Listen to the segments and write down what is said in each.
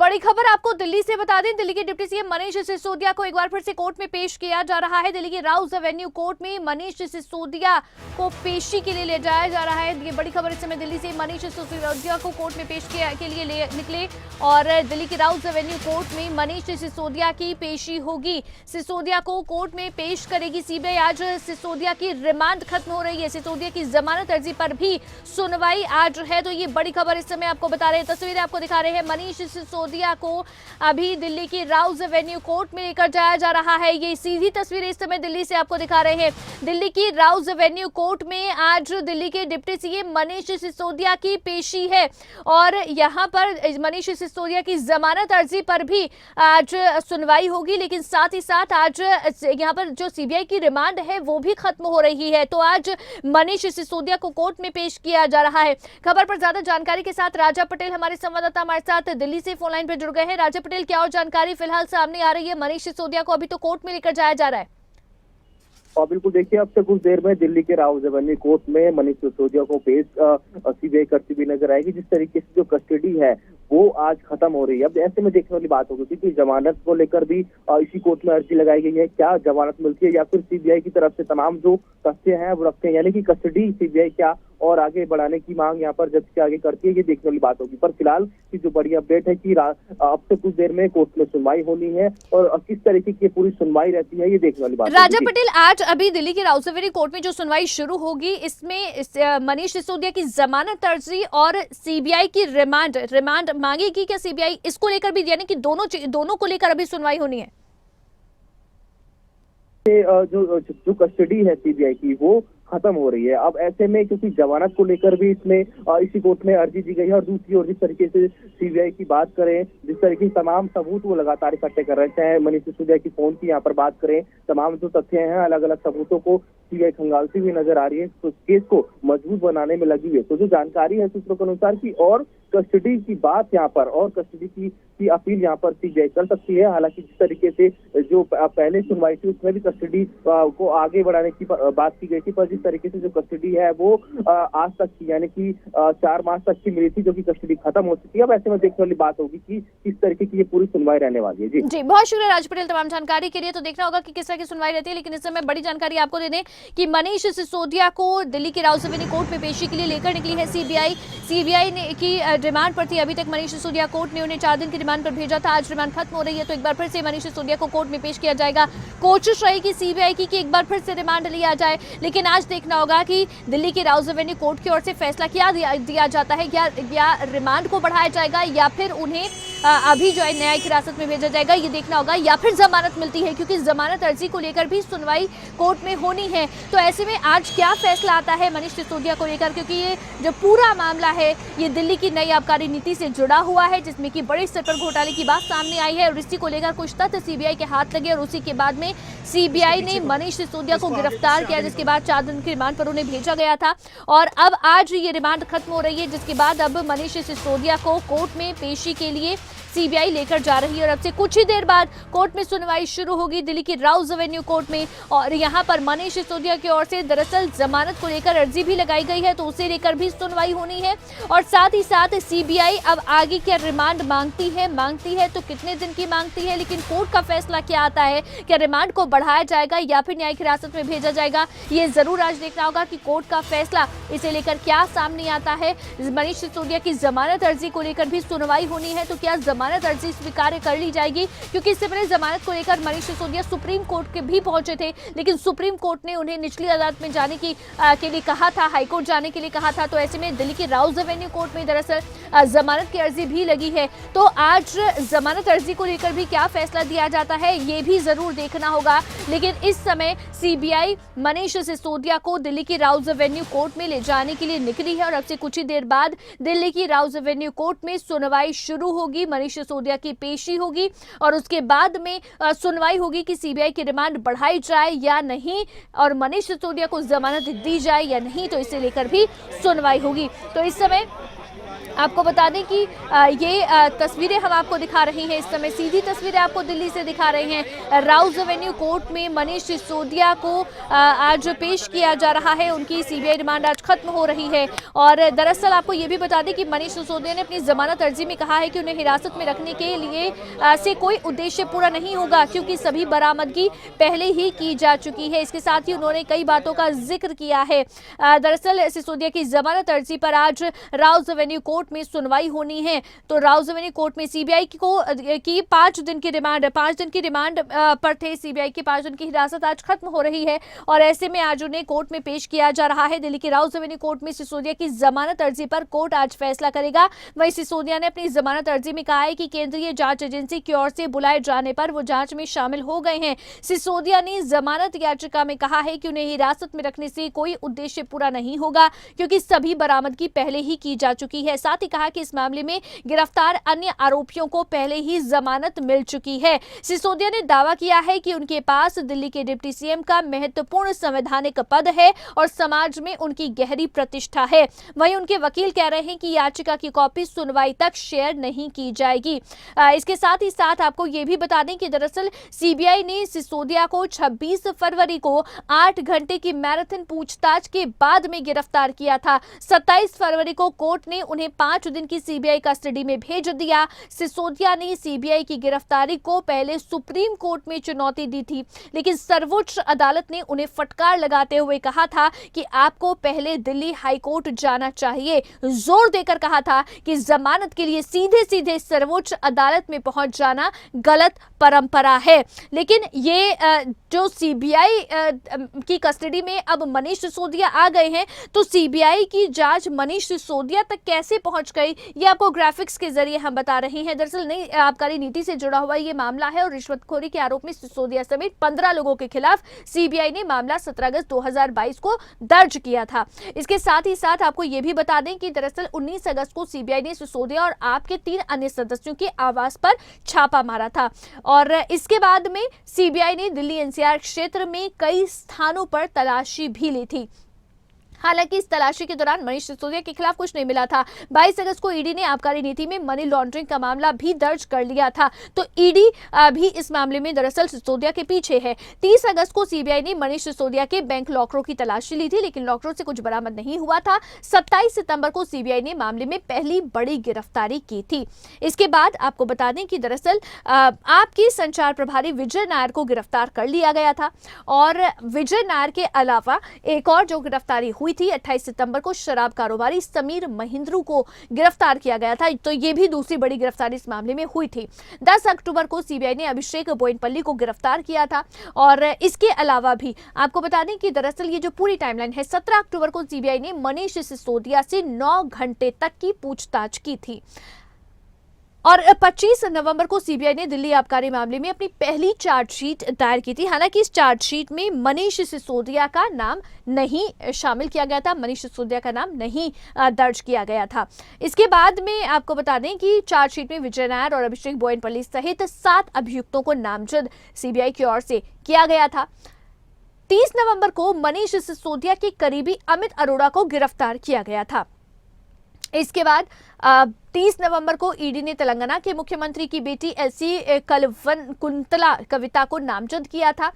बड़ी खबर आपको दिल्ली से बता दें, दिल्ली के डिप्टी सीएम मनीष सिसोदिया को एक बार फिर से कोर्ट में पेश किया जा रहा है। दिल्ली की राउज एवेन्यू कोर्ट में मनीष सिसोदिया को पेशी के लिए ले जाया जा रहा है। ये बड़ी खबर इस समय दिल्ली से मनीष सिसोदिया को कोर्ट में पेश के लिए निकले और दिल्ली की राउज एवेन्यू कोर्ट में मनीष सिसोदिया की पेशी होगी। सिसोदिया को कोर्ट में पेश करेगी सीबीआई। आज सिसोदिया की रिमांड खत्म हो रही है। सिसोदिया की जमानत अर्जी पर भी सुनवाई आज है। तो ये बड़ी खबर इस समय आपको बता रहे हैं, तस्वीरें आपको दिखा रहे हैं। मनीष सिसोदिया को अभी दिल्ली की राउज एवेन्यू कोर्ट में लेकर जाया जा रहा है। ये सीधी तस्वीरें इस समय दिल्ली से आपको दिखा रहे हैं। दिल्ली की राउज एवेन्यू कोर्ट में आज दिल्ली के डिप्टी सीएम मनीष सिसोदिया की पेशी है और यहां पर मनीष सिसोदिया की जमानत अर्जी पर भी आज सुनवाई होगी। लेकिन साथ ही साथ आज यहां पर जो सीबीआई की रिमांड है वो भी खत्म हो रही है। तो आज मनीष सिसोदिया को कोर्ट में पेश किया जा रहा है। खबर पर ज्यादा जानकारी के साथ राजा पटेल हमारे संवाददाता हमारे साथ दिल्ली से फोन लाइन पर जुड़ गए हैं। राजा पटेल, क्या और जानकारी फिलहाल सामने आ रही है? मनीष सिसोदिया को अभी तो कोर्ट में लेकर जाया जा रहा है। और बिल्कुल देखिए, अब से कुछ देर में दिल्ली के राउज एवेन्यू कोर्ट में मनीष सिसोदिया को पेश सीबीआई करती हुई नजर आएगी। जिस तरीके से जो कस्टडी है वो आज खत्म हो रही है। अब ऐसे में देखने वाली बात होगी कि जमानत को लेकर भी इसी कोर्ट में अर्जी लगाई गई है। क्या जमानत मिलती है या फिर सीबीआई की तरफ से तमाम जो तथ्य हैं वो रखते हैं, यानी कि कस्टडी सीबीआई क्या और आगे बढ़ाने की मांग यहाँ पर जज के आगे करती है, ये देखने वाली बात होगी। पर फिलहाल की जो बड़ी अपडेट है कि अब से कुछ देर में कोर्ट में सुनवाई होनी है और किस तरीके की पूरी सुनवाई रहती है ये देखने वाली बात। राजा पटेल, आज अभी दिल्ली की राउज एवेन्यू कोर्ट में जो सुनवाई शुरू होगी इसमें मनीष सिसोदिया की जमानत अर्जी और सीबीआई की रिमांड मांगेगी क्या सीबीआई? इसको लेकर भी, यानी कि दोनों को लेकर अभी सुनवाई होनी है। जो कस्टडी है सीबीआई की वो खत्म हो रही है। अब ऐसे में क्योंकि जमानत को लेकर भी इसमें इसी कोर्ट में अर्जी दी गई है और दूसरी ओर जिस तरीके से सीबीआई की बात करें, जिस तरीके से तमाम सबूत वो लगातार इकट्ठे कर रहे हैं, चाहे मनीष सिसोदिया की फोन की यहाँ पर बात करें, तमाम जो तथ्य हैं अलग अलग सबूतों को सीबीआई खंगालती हुई नजर आ रही है, तो केस को मजबूत बनाने में लगी हुई है। तो जो जानकारी है सूत्रों के अनुसार की और कस्टडी की बात यहाँ पर और कस्टडी की अपील यहाँ पर सीबीआई कर सकती है। हालांकि जिस तरीके से जो पहले सुनवाई थी उसमें भी कस्टडी को आगे बढ़ाने की बात की गई थी, पर जिस तरीके से जो कस्टडी है वो आज तक की यानी कि 4 मार्च तक की मिली थी, जो कि कस्टडी खत्म हो चुकी है। अब ऐसे में देखने वाली बात होगी कि किस तरीके की ये पूरी सुनवाई रहने वाली है। जी बहुत शुक्रिया राज पटेल तमाम जानकारी के लिए। तो देखना होगा कि किस तरह की सुनवाई रहती है। लेकिन इस समय बड़ी जानकारी आपको दे दें कि मनीष सिसोदिया को दिल्ली की राउज एवेन्यू कोर्ट में पेशी के लिए लेकर निकली है सीबीआई ने की रिमांड पर थी। अभी तक मनीष सिसोदिया कोर्ट ने उन्हें 4 दिन की रिमांड पर भेजा था। आज रिमांड खत्म हो रही है तो एक बार फिर से मनीष सिसोदिया को कोर्ट में पेश किया जाएगा। कोशिश रहेगी सीबीआई की कि एक बार फिर से रिमांड लिया जाए। लेकिन आज देखना होगा कि दिल्ली की राउज एवेन्यू कोर्ट की ओर से फैसला क्या दिया जाता है। या रिमांड को बढ़ाया जाएगा या फिर उन्हें अभी जो है न्यायिक हिरासत में भेजा जाएगा, ये देखना होगा, या फिर जमानत मिलती है, क्योंकि जमानत अर्जी को लेकर भी सुनवाई कोर्ट में होनी है। तो ऐसे में आज क्या फैसला आता है मनीष सिसोदिया को लेकर, क्योंकि ये जो पूरा मामला है ये दिल्ली की नई आबकारी नीति से जुड़ा हुआ है, जिसमें कि बड़े स्तर पर घोटाले की बात सामने आई है और इसी को लेकर कुछ तथ्य सीबीआई के हाथ लगे और उसी के बाद में सीबीआई ने मनीष सिसोदिया को गिरफ्तार किया, जिसके बाद 4 दिन की रिमांड पर उन्हें भेजा गया था। और अब आज ये रिमांड खत्म हो रही है, जिसके बाद अब मनीष सिसोदिया को कोर्ट में पेशी के लिए सीबीआई लेकर जा रही है और अब से कुछ ही देर बाद कोर्ट में सुनवाई शुरू होगी दिल्ली की राउज एवेन्यू कोर्ट में। और यहां पर मनीष सिसोदिया की ओर से दरअसल जमानत को लेकर अर्जी भी लगाई गई है, तो उसे लेकर भी सुनवाई होनी है। और साथ ही साथ सीबीआई अब आगे क्या रिमांड मांगती है तो कितने दिन की मांगती है, लेकिन कोर्ट का फैसला क्या आता है, क्या रिमांड को बढ़ाया जाएगा या फिर न्यायिक हिरासत में भेजा जाएगा, ये जरूर आज देखना होगा कि कोर्ट का फैसला इसे लेकर क्या सामने आता है। मनीष सिसोदिया की जमानत अर्जी को लेकर भी सुनवाई होनी है, तो क्या जमानत अर्जी स्वीकार कर ली जाएगी, क्योंकि इससे पहले जमानत को लेकर मनीष सिसोदिया सुप्रीम कोर्ट के भी पहुंचे थे, लेकिन सुप्रीम कोर्ट ने उन्हें निचली अदालत में जाने के लिए कहा था, हाईकोर्ट जाने के लिए कहा था। तो ऐसे में दिल्ली की राउज एवेन्यू कोर्ट में दरअसल जमानत की अर्जी भी लगी है। तो आज जमानत अर्जी को लेकर भी क्या फैसला दिया जाता है ये भी जरूर देखना होगा। लेकिन इस समय सीबीआई मनीष सिसोदिया को दिल्ली की राउज एवेन्यू कोर्ट में ले जाने के लिए निकली है और अब से कुछ ही देर बाद दिल्ली की राउज एवेन्यू कोर्ट में सुनवाई शुरू होगी, मनीष सिसोदिया की पेशी होगी और उसके बाद में सुनवाई होगी कि सीबीआई की रिमांड बढ़ाई जाए या नहीं और मनीष सिसोदिया को जमानत दी जाए या नहीं, तो इसे लेकर भी सुनवाई होगी। तो इस समय आपको बता दें कि ये तस्वीरें हम आपको दिखा रही हैं। इस समय सीधी तस्वीरें आपको दिल्ली से दिखा रहे हैं। राउज एवेन्यू कोर्ट में मनीष सिसोदिया को आज पेश किया जा रहा है। उनकी सीबीआई रिमांड आज खत्म हो रही है और दरअसल आपको ये भी बता दें कि मनीष सिसोदिया ने अपनी जमानत अर्जी में कहा है कि उन्हें हिरासत में रखने के लिए से कोई उद्देश्य पूरा नहीं होगा, क्योंकि सभी बरामदगी पहले ही की जा चुकी है। इसके साथ ही उन्होंने कई बातों का जिक्र किया है। दरअसल सिसोदिया की जमानत अर्जी पर आज राउज एवेन्यू कोर्ट में सुनवाई होनी है। तो राउज एवेन्यू कोर्ट में सीबीआई की 5 दिन की रिमांड पर थे। सीबीआई की 5 दिन की हिरासत आज खत्म हो रही है और ऐसे में आज उन्हें कोर्ट में पेश किया जा रहा है। दिल्ली की राउज एवेन्यू कोर्ट में सिसोदिया की जमानत अर्जी पर कोर्ट आज फैसला करेगा। वहीं सिसोदिया ने अपनी जमानत अर्जी में कहा है कि केंद्रीय जांच एजेंसी की ओर से बुलाए जाने पर वो जांच में शामिल हो गए हैं। सिसोदिया ने जमानत याचिका में कहा है कि उन्हें हिरासत में रखने से कोई उद्देश्य पूरा नहीं होगा, क्योंकि सभी बरामदगी पहले ही की जा चुकी है। साथ ही कहा कि इस मामले में गिरफ्तार अन्य आरोपियों को पहले ही जमानत मिल चुकी है। सिसोदिया ने दावा किया है कि उनके पास दिल्ली के डिप्टी सीएम का महत्वपूर्ण संवैधानिक पद है और समाज में उनकी गहरी प्रतिष्ठा है। वहीं उनके वकील कह रहे हैं कि याचिका की कॉपी सुनवाई तक शेयर नहीं की जाएगी। इसके साथ ही साथ आपको यह भी बता दें कि दरअसल सीबीआई ने सिसोदिया को 26 फरवरी को 8 घंटे की मैराथन पूछताछ के बाद में गिरफ्तार किया था। 27 फरवरी को कोर्ट ने उन्हें 5 दिन की सीबीआई कस्टडी में भेज दिया। सिसोदिया ने सीबीआई की गिरफ्तारी को पहले सुप्रीम कोर्ट में चुनौती दी थी, लेकिन सर्वोच्च अदालत ने उन्हें फटकार लगाते हुए कहा था कि आपको पहले दिल्ली हाई कोर्ट जाना चाहिए। जोर देकर कहा था कि जमानत के लिए सीधे सीधे सर्वोच्च अदालत में पहुंच जाना गलत परंपरा है। लेकिन ये जो सीबीआई की कस्टडी में अब मनीष सिसोदिया आ गए हैं, तो सीबीआई की जांच मनीष सिसोदिया तक कैसे पहुंच गई, ये आपको ग्राफिक्स के जरिए हम बता रहे हैं। दरअसल नई आबकारी नीति से जुड़ा हुआ ये मामला है और रिश्वतखोरी के आरोप में सिसोदिया समेत 15 लोगों के खिलाफ सीबीआई ने मामला 17 अगस्त 2022 को दर्ज किया था। इसके साथ ही साथ आपको ये भी बता दें कि दरअसल 19 अगस्त को सीबीआई ने सिसोदिया और आप के 3 अन्य सदस्यों के आवास पर छापा मारा था और इसके बाद में सीबीआई ने दिल्ली एनसीआर क्षेत्र में कई स्थानों पर तलाशी भी ली थी। हालांकि इस तलाशी के दौरान मनीष सिसोदिया के खिलाफ कुछ नहीं मिला था। 22 अगस्त को ईडी ने आबकारी नीति में मनी लॉन्ड्रिंग का मामला भी दर्ज कर लिया था, तो ईडी भी इस मामले में दरअसल सिसोदिया के पीछे है। 30 अगस्त को सीबीआई ने मनीष सिसोदिया के बैंक लॉकरों की तलाशी ली थी, लेकिन लॉकरों से कुछ बरामद नहीं हुआ था। 27 सितंबर को सीबीआई ने मामले में पहली बड़ी गिरफ्तारी की थी। इसके बाद आपको बता दें कि दरअसल आपके संचार प्रभारी विजय नायर को गिरफ्तार कर लिया गया था और विजय नायर के अलावा एक और जो गिरफ्तारी हुई थी 28 सितंबर को शराब कारोबारी समीर महिंद्रू को गिरफ्तार किया गया था, तो ये भी दूसरी बड़ी गिरफ्तारी इस मामले में हुई थी। 10 अक्टूबर को सीबीआई ने अभिषेक बोयनपल्ली को गिरफ्तार किया था और इसके अलावा भी आपको बता दें कि दरअसल ये जो पूरी टाइमलाइन है, 17 अक्टूबर को सीबीआई ने मनीष सिसोदिया से 9 घंटे तक की पूछताछ की थी और 25 नवंबर को सीबीआई ने दिल्ली आबकारी मामले में अपनी पहली चार्जशीट दायर की थी। हालांकि इस चार्जशीट में मनीष सिसोदिया का नाम नहीं शामिल किया गया था, मनीष सिसोदिया का नाम नहीं दर्ज किया गया था। इसके बाद में आपको बता दें कि चार्जशीट में विजय नायर और अभिषेक बोयनपल्ली सहित 7 अभियुक्तों को नामजद सीबीआई की ओर से किया गया था। 30 नवंबर को मनीष सिसोदिया के करीबी अमित अरोड़ा को गिरफ्तार किया गया था। इसके बाद 30 नवंबर को ईडी ने तेलंगाना के मुख्यमंत्री की बेटी एलसी कलवकुंतला कविता को नामजद किया था।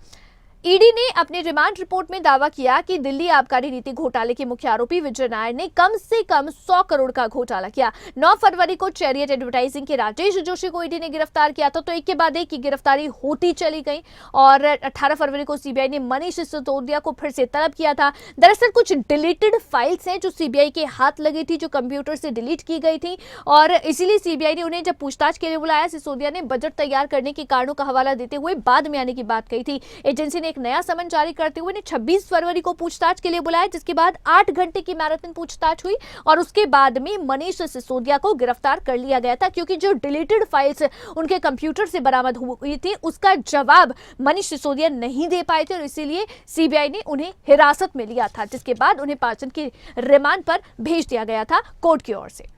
ईडी ने अपनी रिमांड रिपोर्ट में दावा किया कि दिल्ली आबकारी नीति घोटाले के मुख्य आरोपी विजय नायर ने कम से कम 100 करोड़ का घोटाला किया। 9 फरवरी को चैरियट एडवर्टाइजिंग के राजेश जोशी को ईडी ने गिरफ्तार किया था, तो एक के बाद एक की गिरफ्तारी होती चली गई और 18 फरवरी को सीबीआई ने मनीष सिसोदिया को फिर से तलब किया था। दरअसल कुछ डिलीटेड फाइल्स हैं जो सीबीआई के हाथ लगी थी, जो कंप्यूटर से डिलीट की गई थी और इसीलिए सीबीआई ने उन्हें जब पूछताछ के लिए बुलाया, सिसोदिया ने बजट तैयार करने के कारणों का हवाला देते हुए बाद में आने की बात कही थी। एजेंसी ने एक नया समन जारी करते हुए 26 फरवरी को पूछताछ के लिए बुलाया, जिसके बाद 8 घंटे की मैराथन पूछताछ हुई और उसके बाद में मनीष सिसोदिया को गिरफ्तार कर लिया गया था, क्योंकि जो डिलीटेड फाइल्स उनके कंप्यूटर से बरामद हुई थी उसका जवाब मनीष सिसोदिया नहीं दे पाए थे और इसीलिए सीबीआई ने उन्हें हिरासत में लिया था, जिसके बाद उन्हें 5 दिन की रिमांड पर भेज दिया गया था कोर्ट की ओर से।